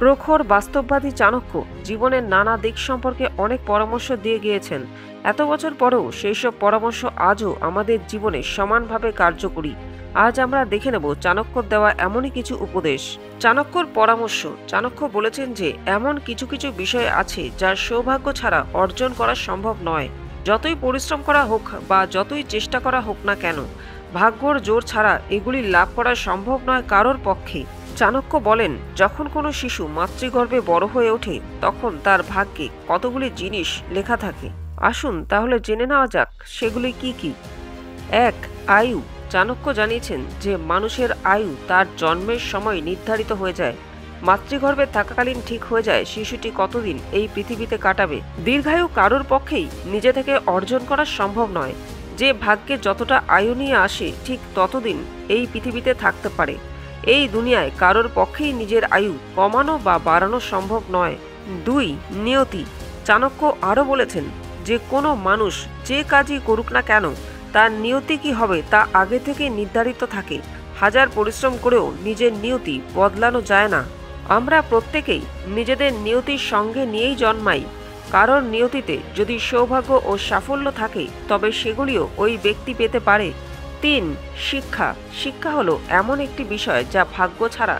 প্রখর বাস্তববাদী চাণক্য জীবনের নানা দিক সম্পর্কে অনেক পরামর্শ দিয়ে গিয়েছেন। এত বছর পরেও সেই সব পরামর্শ আজও আমাদের জীবনে সমানভাবে কার্যকরী। আজ আমরা দেখে নেব চাণক্যর দেওয়া এমনই কিছু উপদেশ। চাণক্যর পরামর্শ। চাণক্য বলেছেন যে এমন কিছু কিছু বিষয় আছে যা সৌভাগ্য ছাড়া অর্জন করা সম্ভব নয়। যতই পরিশ্রম করা হোক বা যতই চেষ্টা করা হোক না কেন, ভাগ্যর জোর ছাড়া এগুলি লাভ করা সম্ভব নয় কারোর পক্ষে। চাণক্য বলেন, যখন কোনো শিশু মাতৃগর্ভে বড় হয়ে ওঠে তখন তার ভাগ্যে কতগুলি জিনিস লেখা থাকে। আসুন তাহলে জেনে নেওয়া যাক সেগুলি কি কি। 1. আয়ু। চাণক্য জানিয়েছেন যে মানুষের আয়ু তার জন্মের সময় নির্ধারিত হয়ে যায়। মাতৃগর্ভে থাকাকালীন ঠিক হয়ে যায় শিশুটি কতদিন এই পৃথিবীতে কাটাবে। দীর্ঘায়ু কারোর পক্ষেই নিজে থেকে অর্জন করা সম্ভব নয়। যে ভাগ্যে যতটা আয়ু নিয়ে আসে ঠিক ততদিন এই পৃথিবীতে থাকতে পারে। এই দুনিয়ায় কারোর পক্ষেই নিজের আয়ু কমানো বা বাড়ানো সম্ভব নয়। 2. নিয়তি। চাণক্য আরও বলেছেন যে কোনো মানুষ যে কাজই করুক না কেন তার নিয়তি কি হবে তা আগে থেকে নির্ধারিত থাকে। হাজার পরিশ্রম করেও নিজের নিয়তি বদলানো যায় না। আমরা প্রত্যেকেই নিজেদের নিয়তির সঙ্গে নিয়েই জন্মাই। কারোর নিয়তিতে যদি সৌভাগ্য ও সাফল্য থাকে তবে সেগুলিও ওই ব্যক্তি পেতে পারে। 3. শিক্ষা। শিক্ষা হলো এমন একটি বিষয় যা ভাগ্য ছাড়া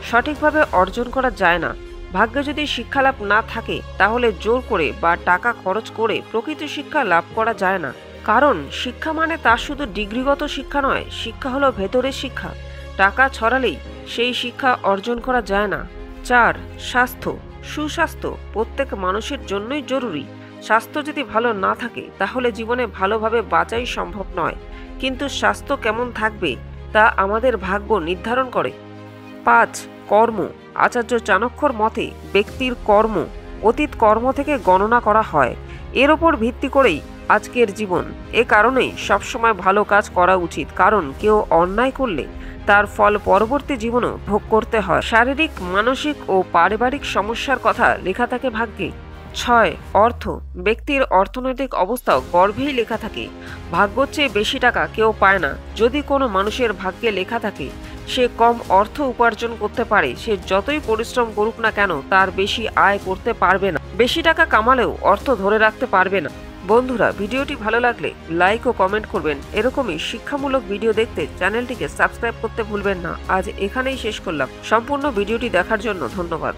সঠিকভাবে অর্জন করা যায় না। ভাগ্যে যদি শিক্ষালাভ না থাকে তাহলে জোর করে বা টাকা খরচ করে প্রকৃত শিক্ষা লাভ করা যায় না। কারণ শিক্ষা মানে তা শুধু ডিগ্রিগত শিক্ষা নয়, শিক্ষা হলো ভেতরের শিক্ষা। টাকা ছড়ালেই সেই শিক্ষা অর্জন করা যায় না। 4. স্বাস্থ্য। সুস্বাস্থ্য প্রত্যেক মানুষের জন্যই জরুরি। স্বাস্থ্য যদি ভালো না থাকে তাহলে জীবনে ভালোভাবে বাঁচাই সম্ভব নয়। কিন্তু স্বাস্থ্য কেমন থাকবে তা আমাদের ভাগ্য নির্ধারণ করে। 5. কর্ম। আচার্য চাণক্যর মতে ব্যক্তির কর্ম অতীত কর্ম থেকে গণনা করা হয়। এর ওপর ভিত্তি করেই আজকের জীবন। এ কারণেই সবসময় ভালো কাজ করা উচিত, কারণ কেউ অন্যায় করলে তার ফল পরবর্তী জীবনও ভোগ করতে হয়। শারীরিক, মানসিক ও পারিবারিক সমস্যার কথা লেখা থাকে ভাগ্যে। 6. অর্থ। ব্যক্তির অর্থনৈতিক অবস্থাও গর্ভেই লেখা থাকে। ভাগ্যর চেয়ে বেশি টাকা কেউ পায় না। যদি কোনো মানুষের ভাগ্যে লেখা থাকে সে কম অর্থ উপার্জন করতে পারে, সে যতই পরিশ্রম করুক না কেন তার বেশি আয় করতে পারবে না। বেশি টাকা কামালেও অর্থ ধরে রাখতে পারবে না। বন্ধুরা, ভিডিওটি ভালো লাগলে লাইক ও কমেন্ট করবেন। এরকমই শিক্ষামূলক ভিডিও দেখতে চ্যানেলটিকে সাবস্ক্রাইব করতে ভুলবেন না। আজ এখানেই শেষ করলাম। সম্পূর্ণ ভিডিওটি দেখার জন্য ধন্যবাদ।